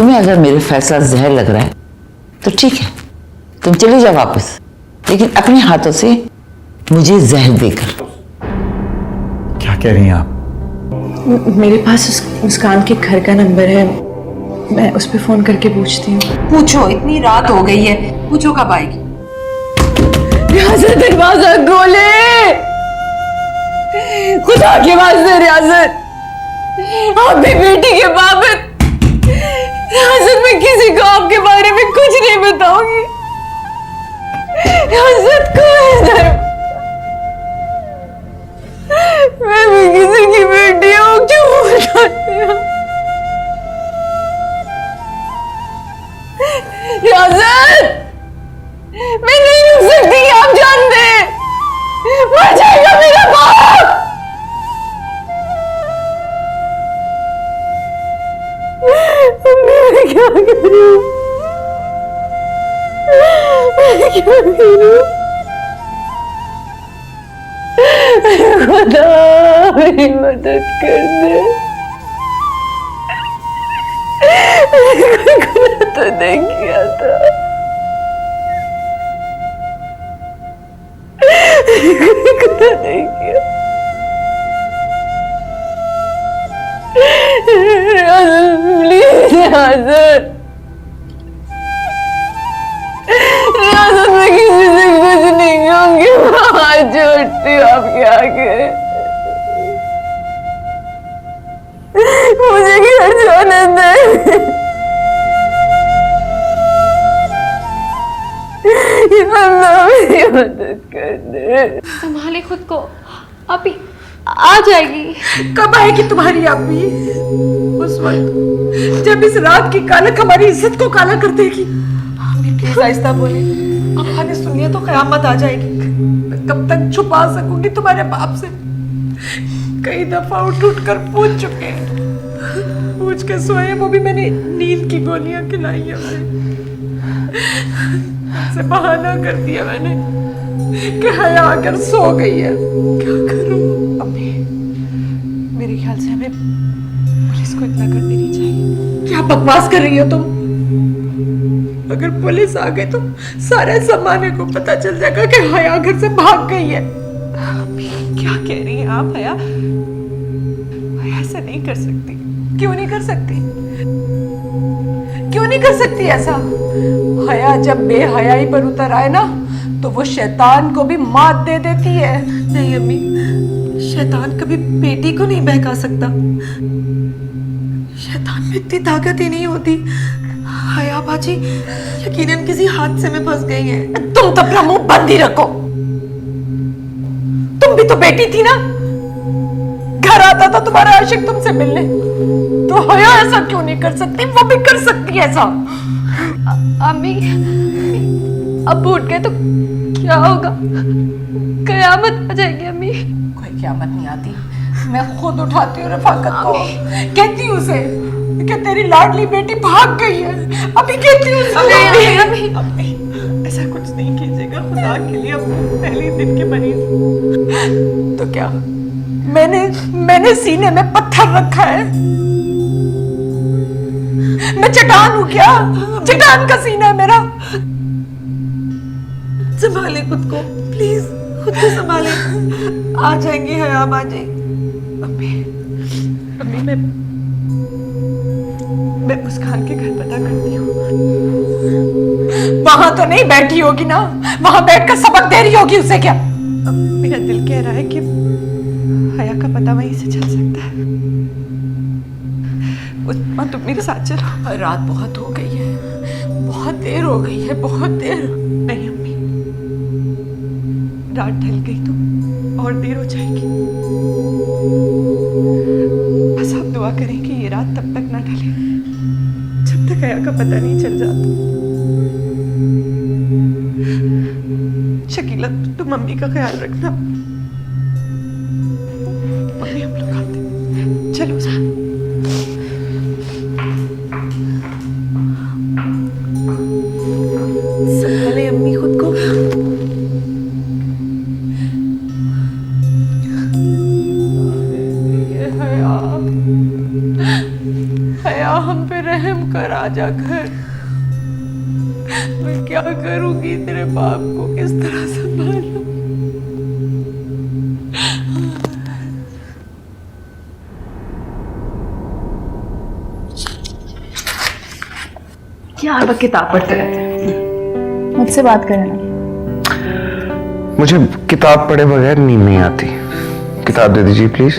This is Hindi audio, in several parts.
तुम्हें अगर मेरे फैसला जहर लग रहा है तो ठीक है, तुम चले जाओ वापस, लेकिन अपने हाथों से मुझे जहर देकर। क्या कह रही हैं आप? मेरे पास मुस्कान के घर का नंबर है, मैं उस पर फोन करके पूछती हूँ। पूछो, इतनी रात हो गई है, पूछो कब आएगी। रियासत दरवाजा खोले, खुदा के वास्ते रियासत, आपकी बेटी के बाबत रियासत में किसी को आपके बारे में कुछ नहीं बताऊंगी। रियासत को इधर, मैं भी किसी की बेटी हूँ, क्यों बताती हूँ? रियासत, मैं नहीं रुक सकती, आप जानते हैं, मर जाएगा मेरा बाप। मैं क्या करूं? मैं क्या करूं? खुदा मेरी मदद कर दे। गुनाह तो नहीं किया था, गुनाह नहीं किया। प्लीज रियासत, रियासत में किसी से कुछ नहीं कहूंगी, हाथ जोड़ती हूँ आपके आगे, मुझे घर जाने दे। अल्लाह मेरी मदद कर दे। संभाले खुद को, अभी आ जाएगी। कब आएगी तुम्हारी अम्मी? उस वक्त जब इस रात की कालक हमारी इज्जत को काला कर देगी। अम्मी प्लीज आहिस्ता बोले, अम्मा ने सुन लिया तो कयामत आ जाएगी। मैं कब तक छुपा सकूंगी तुम्हारे बाप से? कई दफा उठ उठ कर पूछ चुके हैं, पूछ के सोए, वो भी मैंने नींद की गोलियां खिलाई है उसे बहाना कर दिया मैंने कि हया आकर सो गई है। क्या करूं? अम्मी मेरे ख्याल से हमें पुलिस को इतना कर देनी चाहिए। क्या बकवास कर रही हो तुम? अगर पुलिस आ गई तो सारे जमाने को पता चल जाएगा कि हया घर से भाग गई है। अम्मी क्या कह रही हैं आप? हया ऐसा नहीं कर सकती। क्यों नहीं कर सकती? क्यों नहीं कर सकती ऐसा? हया जब बेहयाई पर उतर आए ना तो वो शैतान को भी मात दे देती है। नहीं अम्मी, शैतान कभी बेटी को नहीं बहका सकता। शैतान में इतनी ताकत ही नहीं होती। हया बाजी यकीनन किसी हादसे में फंस गई है। तुम तो अपना मुंह बंद ही रखो। तुम भी तो बेटी थी ना, घर आता था तुम्हारा आशिक तुमसे मिलने, तो हया ऐसा क्यों नहीं कर सकती? वो भी कर सकती है ऐसा। अम्मी अब उठ गए तो क्या होगा? कयामत आ जाएगी अम्मी। कोई कयामत नहीं आती, मैं खुद उठाती हूँ रफाकत को, कहती हूँ उसे कि तेरी लाडली बेटी भाग गई है। अभी कहती हूँ अम्मी ऐसा कुछ नहीं कीजिएगा खुदा के लिए, पहले दिन के मरीज। तो क्या मैंने सीने में पत्थर रखा है? मैं चट्टान हूँ क्या? चट्टान का सीना है मेरा। संभाले खुद को प्लीज, खुद को संभाले। आ जाएंगी हया बाजी। अम्मी मैं मुस्कान के घर पता करती हूँ। वहां तो नहीं बैठी होगी ना? वहां बैठकर सबक दे रही होगी उसे क्या? मेरा दिल कह रहा है कि हया का पता वहीं से चल सकता है। उस्मा तुम मेरे साथ चलो। रात बहुत हो गई है, बहुत देर हो गई है, बहुत देर। नहीं अम्मी, रात ढल गई तो और देर हो जाएगी। बस आप दुआ करें कि ये रात तब तक ना ढले जब तक हया का पता नहीं चल जाता। शकीला तुम मम्मी का ख्याल रखना। मम्मी हम लोग आते हैं, चलो संभाले अम्मी खुद को। हया हम पे रहम कर आजा घर। मैं क्या करूंगी, तेरे बाप को किस तरह संभालूं? क्या हर वक्त किताब पढ़ते रहते हैं? मुझसे बात करें ना। मुझे किताब पढ़े बगैर नींद नहीं आती। किताब दे दीजिए प्लीज।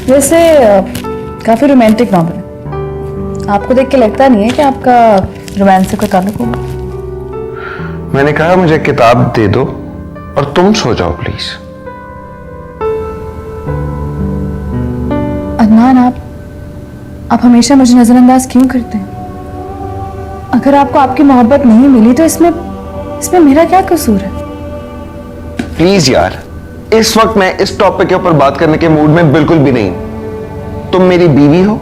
वैसे काफी रोमांटिक नॉवल है। आपको देख के लगता नहीं है कि आपका रोमांस से कोई ताल्लुक होगा? मैंने कहा मुझे किताब दे दो और तुम सो जाओ प्लीज। अदनान, आप हमेशा मुझे नजरअंदाज क्यों करते हैं? अगर आपको आपकी मोहब्बत नहीं मिली तो इसमें मेरा क्या कसूर है? प्लीज यार, इस वक्त मैं इस टॉपिक के ऊपर बात करने के मूड में बिल्कुल भी नहीं। तुम मेरी बीवी हो,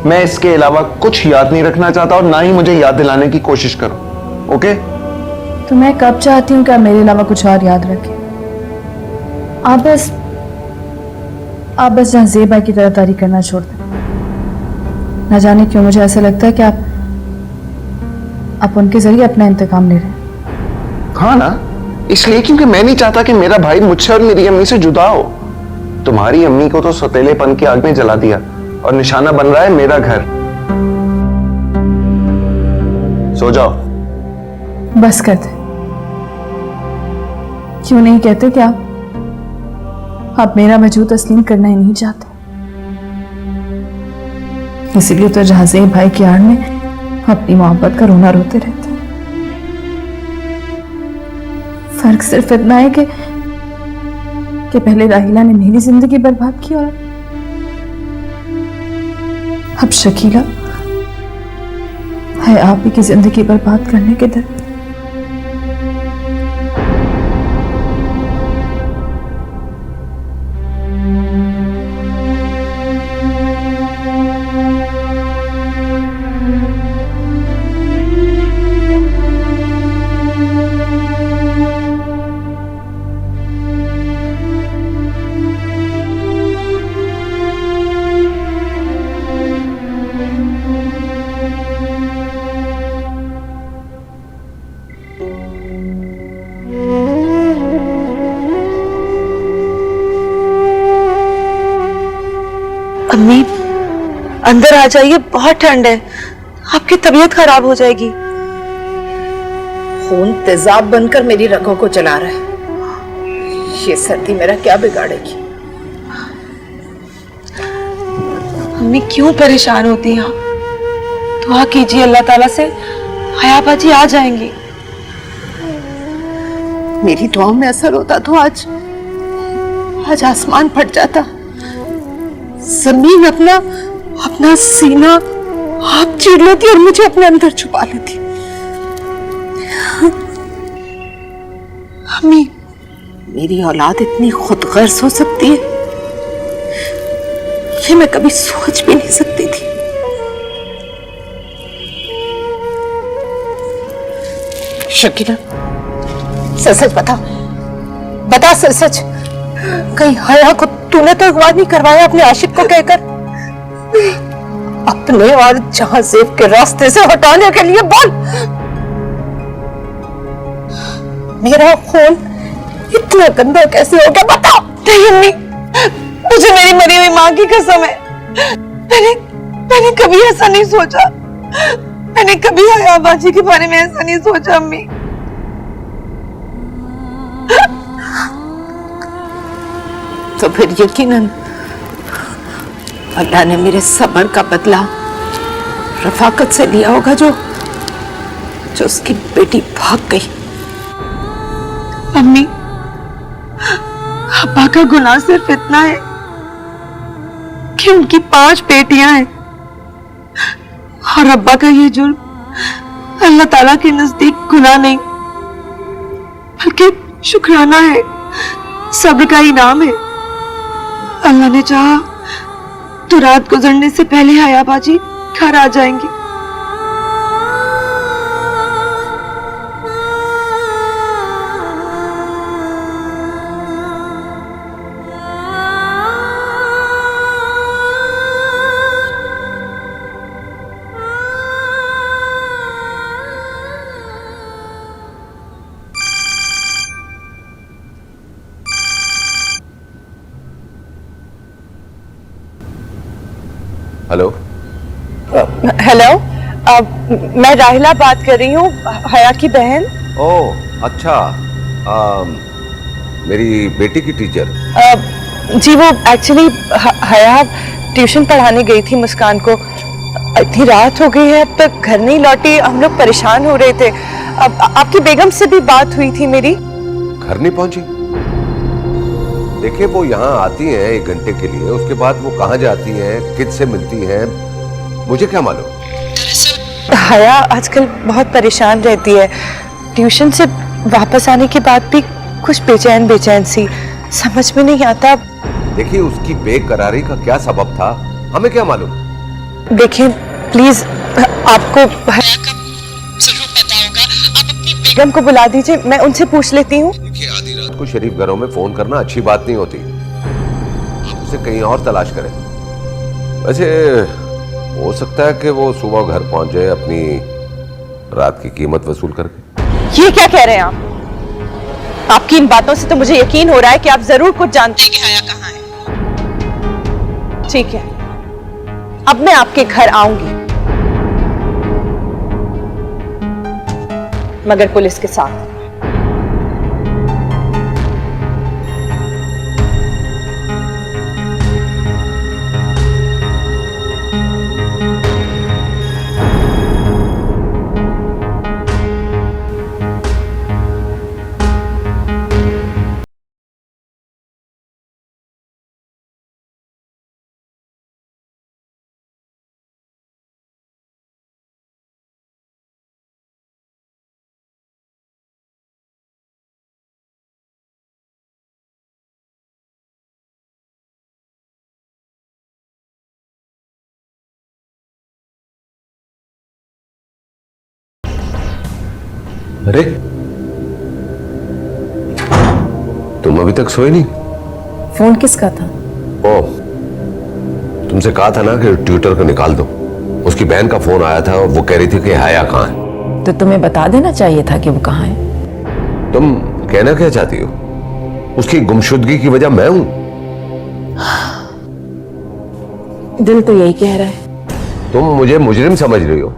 मैं इसके अलावा कुछ याद नहीं रखना चाहता और ना ही मुझे याद दिलाने की कोशिश करो। ओके? तो मैं कब चाहती हूँ कि आप मेरे अलावा कुछ और याद रखें? आप बस जहां ज़ेबा की तरफदारी करना छोड़ दें। ना जाने क्यों मुझे ऐसा लगता है कि आप उनके जरिए अपना इंतकाम ले रहे हैं। हाँ ना, इसलिए क्योंकि मैं नहीं चाहता कि मेरा भाई मुझसे और मेरी अम्मी से जुदा हो। तुम्हारी अम्मी को तो सौतेलेपन की आग में जला दिया और निशाना बन रहा है मेरा घर। सो जाओ। बस कर दे। क्यों नहीं कहते कि आप मेरा वजूद तस्लीम करना ही नहीं चाहते? इसीलिए तो जहाज़ेब भाई की आड़ में अपनी मोहब्बत का रोना रोते रहते हैं। फर्क सिर्फ इतना है कि पहले राहिला ने मेरी जिंदगी बर्बाद की और अब शकीला है आप ही की जिंदगी बर्बाद करने के दर। अम्मी, अंदर आ जाइए, बहुत ठंड है, आपकी तबीयत खराब हो जाएगी। खून तेजाब बनकर मेरी रगों को जला रहा है। ये सर्दी मेरा क्या बिगाड़ेगी? अम्मी क्यों परेशान होती हैं आप? दुआ कीजिए अल्लाह ताला से, हया बाजी आ जाएंगी। मेरी दुआओं में असर होता तो आज आसमान फट जाता, जमीन अपना सीना आप चीर लेती और मुझे अपने अंदर छुपा लेती। अम्मी, मेरी औलाद इतनी खुदगर्ज हो सकती है, ये मैं कभी सोच भी नहीं सकती थी। शकीला, सच बता सच, कहीं हया को तूने तो अगवा नहीं करवाया अपने आशिक को कहकर? अपने और जहाज़ेब के रास्ते से हटाने के लिए बोल। मेरा खून इतना गंदा कैसे हो गया, बताओ। नहीं अम्मी, मुझे मेरी मरी हुई माँ की कसम है, मैंने कभी ऐसा नहीं सोचा। मैंने कभी हया बाजी के बारे में ऐसा नहीं सोचा अम्मी। तो फिर यकीनन अल्लाह ने मेरे सब्र का बदला रफाकत से लिया होगा, जो उसकी बेटी भाग गई। अम्मी, अब्बा का गुनाह सिर्फ इतना है कि उनकी 5 बेटियां हैं और अब्बा का ये जुर्म अल्लाह ताला के नजदीक गुनाह नहीं बल्कि शुक्राना है, सब्र का इनाम है। अल्लाह ने चाहा तो रात गुजरने से पहले हया बाजी घर आ जाएंगी। हेलो। हेलो, मैं राहिला बात कर रही हूँ, हया की बहन। ओह अच्छा, मेरी बेटी की टीचर। जी वो एक्चुअली हया ट्यूशन पढ़ाने गई थी मुस्कान को। इतनी रात हो गई है, अब तक घर नहीं लौटी, हम लोग परेशान हो रहे थे। अब आपकी बेगम से भी बात हुई थी मेरी। घर नहीं पहुंची? देखिए वो यहाँ आती हैं 1 घंटे के लिए, उसके बाद वो कहाँ जाती हैं, किससे मिलती हैं, मुझे क्या मालूम। हया आजकल बहुत परेशान रहती है। ट्यूशन से वापस आने के बाद भी कुछ बेचैन बेचैन सी, समझ में नहीं आता। देखिए उसकी बेकरारी का क्या सबब था, हमें क्या मालूम। देखिए प्लीज, आपको हया का जरूर पता होगा, आप अपनी बेगम को बुला दीजिए, मैं उनसे पूछ लेती हूँ। देखिए आधी रात को शरीफ घरों में फोन करना अच्छी बात नहीं होती, आप उसे कहीं और तलाश करें। वैसे हो सकता है कि वो सुबह घर पहुंच जाए अपनी रात की कीमत वसूल करके। ये क्या कह रहे हैं आप? आपकी इन बातों से तो मुझे यकीन हो रहा है कि आप जरूर कुछ जानते हैं कि हया कहाँ है। ठीक है, अब मैं आपके घर आऊंगी, मगर पुलिस के साथ। अरे तुम अभी तक सोए नहीं? फोन किसका था? ओह, तुमसे कहा था ना कि ट्यूटर को निकाल दो। उसकी बहन का फोन आया था और वो कह रही थी कि हया कहाँ है। तो तुम्हें बता देना चाहिए था कि वो कहाँ है। तुम कहना क्या चाहती हो? उसकी गुमशुदगी की वजह मैं हूं? दिल तो यही कह रहा है। तुम मुझे मुजरिम समझ रही हो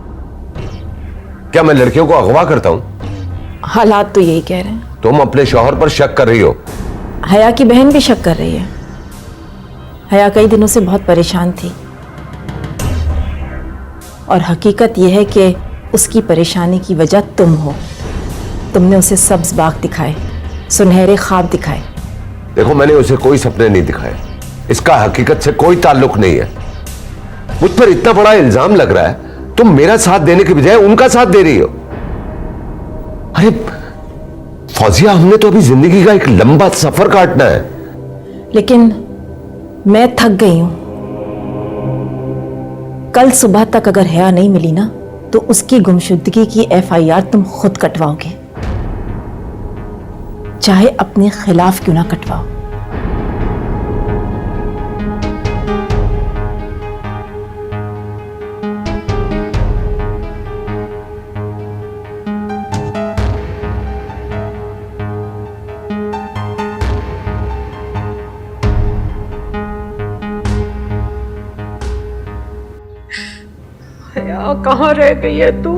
क्या? मैं लड़कियों को अगवा करता हूं? हालात तो यही कह रहे हैं। तुम अपने शौहर पर शक कर रही हो। हया की बहन भी शक कर रही है। हया कई दिनों से बहुत परेशान थी और हकीकत यह है कि उसकी परेशानी की वजह तुम हो। तुमने उसे सब्ज बाग दिखाए, सुनहरे ख्वाब दिखाए। देखो मैंने उसे कोई सपने नहीं दिखाए, इसका हकीकत से कोई ताल्लुक नहीं है। मुझ पर इतना बड़ा इल्जाम लग रहा है, तुम मेरा साथ देने के बजाय उनका साथ दे रही हो। अरे फौजिया, हमने तो अभी जिंदगी का एक लंबा सफर काटना है। लेकिन मैं थक गई हूं। कल सुबह तक अगर हया नहीं मिली ना, तो उसकी गुमशुदगी की FIR तुम खुद कटवाओगे, चाहे अपने खिलाफ क्यों ना कटवाओ। हया कहाँ रह गई है तू?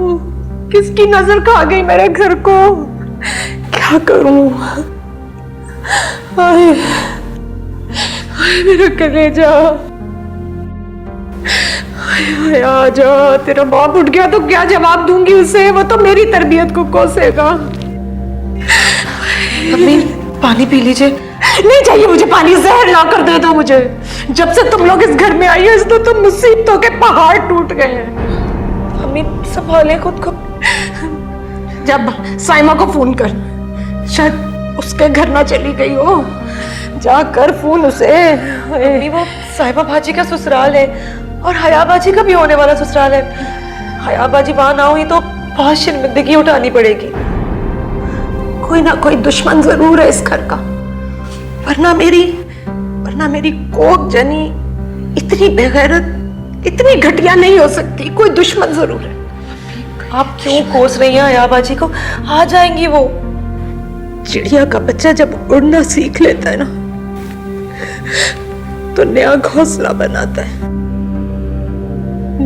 किसकी नजर खा गई मेरे घर को? क्या करूं? हाय हाय मेरा कलेजा। हाय आजा, तेरा बाप उठ गया तो क्या जवाब दूंगी उसे? वो तो मेरी तरबियत को कोसेगा। अम्मी पानी पी लीजिए। नहीं चाहिए मुझे पानी, जहर ला कर दे दो मुझे। जब से तुम लोग इस घर में आई हो, इसलिए तो मुसीबतों के पहाड़ टूट गए हैं। अम्मी संभाले खुद को। जब साइमा को फोन कर, शायद उसके घर ना चली गई हो। जा कर फोन उसे। अम्मी वो साहिबा भाजी का ससुराल है और हया बाजी का भी होने वाला ससुराल है। हया बाजी वहां ना हुई तो बहुत शर्मिंदगी उठानी पड़ेगी। कोई ना कोई दुश्मन जरूर है इस घर का, वरना मेरी कोक जनी इतनी बेगैरत, इतनी घटिया नहीं हो सकती। कोई दुश्मन जरूर है। आप क्यों कोस रही हैं हया बाजी को? आ जाएंगी वो। चिड़िया का बच्चा जब उड़ना सीख लेता है ना, तो नया घोंसला बनाता है।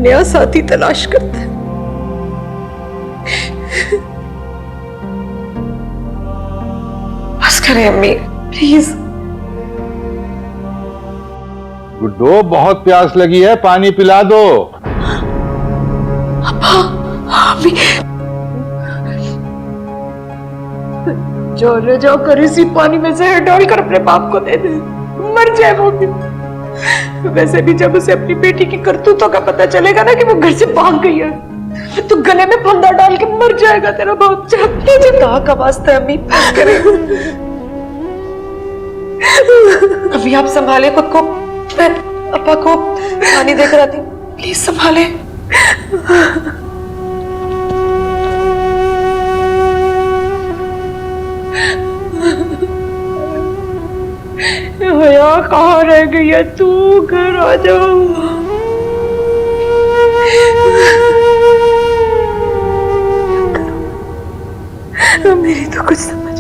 नया साथी तलाश करता है। बस करें अम्मी, प्लीज। गुड्डो, बहुत प्यास लगी है, पानी पिला दो। अम्मी जो जाओ कर इसी पानी में जहर डालकर अपने बाप को दे दे, मर जाए वो भी। वैसे भी जब उसे अपनी बेटी की करतूतों का पता चलेगा ना कि वो घर से भाग गई है, तो गले में फंदा डाल के मर जाएगा तेरा बाप। मुझे कहा का वास्ता है अम्मी, करे। अभी आप संभाले खुद को, मैं अपा को पानी देकर आती हूँ, प्लीज संभाले। भैया कहाँ रह गई है तू, घर आ जाओ। मेरी तो कुछ समझ।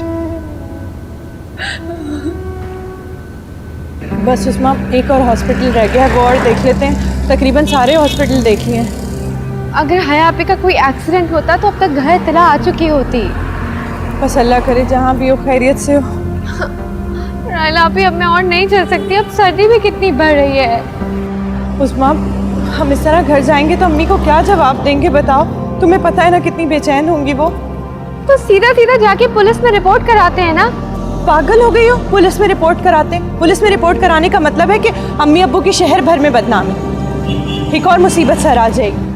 बस उस्मा, एक और हॉस्पिटल रह गया है, वो और देख लेते हैं। तकरीबन सारे हॉस्पिटल देख लिए हैं। अगर हया आपी का कोई एक्सीडेंट होता तो अब तक घर इत्तला आ चुकी होती। बस अल्लाह करे जहाँ भी हो खैरियत से हो। रायला आपी, अब मैं और नहीं चल सकती, अब सर्दी भी कितनी बढ़ रही है। उस्मा, हम इस तरह घर जाएंगे तो अम्मी को क्या जवाब देंगे बताओ? तुम्हें पता है ना कितनी बेचैन होंगी वो। तो सीधा सीधा जाके पुलिस में रिपोर्ट कराते हैं ना। पागल हो गई हो? पुलिस में रिपोर्ट कराते हैं? पुलिस में रिपोर्ट कराने का मतलब है कि अम्मी अब्बू की शहर भर में बदनामी, एक और मुसीबत सर आ जाएगी।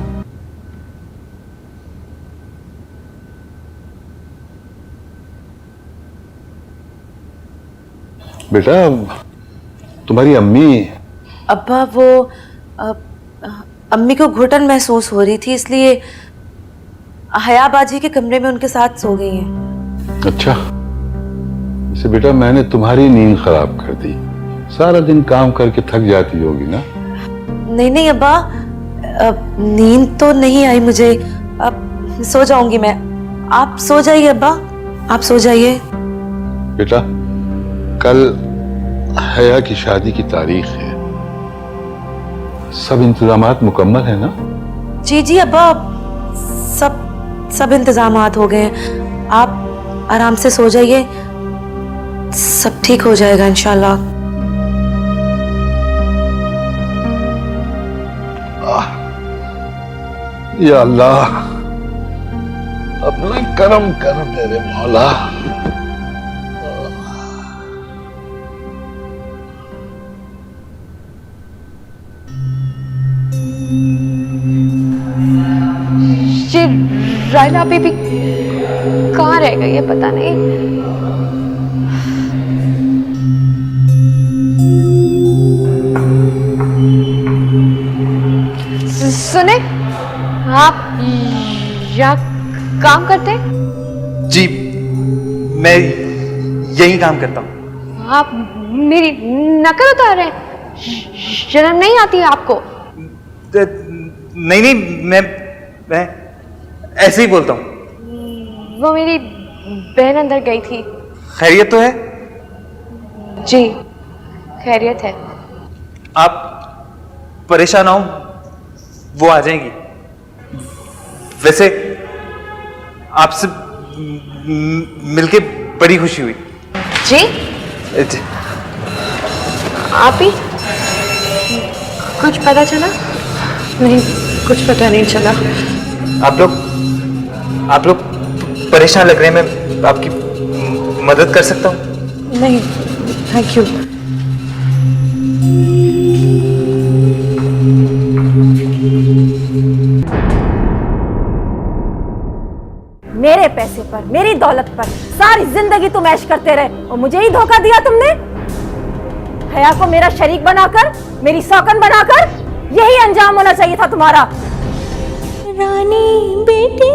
बेटा, तुम्हारी अम्मी। अब्बा वो अम्मी को घुटन महसूस हो रही थी, इसलिए हया बाजी के कमरे में उनके साथ सो गई हैं। अच्छा, इसे बेटा मैंने तुम्हारी नींद खराब कर दी। सारा दिन काम करके थक जाती होगी ना। नहीं नहीं अब्बा, नींद तो नहीं आई मुझे, अब सो जाऊंगी मैं। आप सो जाइए अब्बा, आप सो जाइए। बेटा, कल हया की शादी की तारीख है, सब इंतजामात मुकम्मल है ना? जी जी अब्बा, सब इंतजामात हो गए हैं। आप आराम से सो जाइए, सब ठीक हो जाएगा इंशाल्लाह। या अल्लाह, अपना करम कर मेरे मौला। ये रायला आपी भी कहाँ रह गई है पता नहीं। सुने, आप यहाँ काम करते हैं? जी, मैं यही काम करता हूँ। आप मेरी नकल उतार रहे हैं? शर्म नहीं आती है आपको? नहीं, मैं ऐसे ही बोलता हूँ। वो मेरी बहन अंदर गई थी। खैरियत तो है? जी खैरियत है। आप परेशान हो, वो आ जाएंगी। वैसे आपसे मिलके बड़ी खुशी हुई। जी? आप ही? कुछ पता चला? नहीं, कुछ पता नहीं चला। आप लोग परेशान लग रहे हैं, मैं आपकी मदद कर सकता हूँ? नहीं, थैंक यू। मेरे पैसे पर, मेरी दौलत पर सारी जिंदगी तुम ऐश करते रहे और मुझे ही धोखा दिया तुमने। हया को मेरा शरीक बनाकर, मेरी सौकन बनाकर, यही अंजाम होना चाहिए था तुम्हारा। रानी बेटी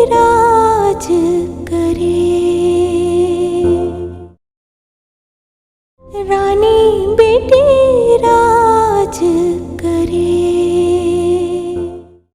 राज करे, रानी बेटी राज करे।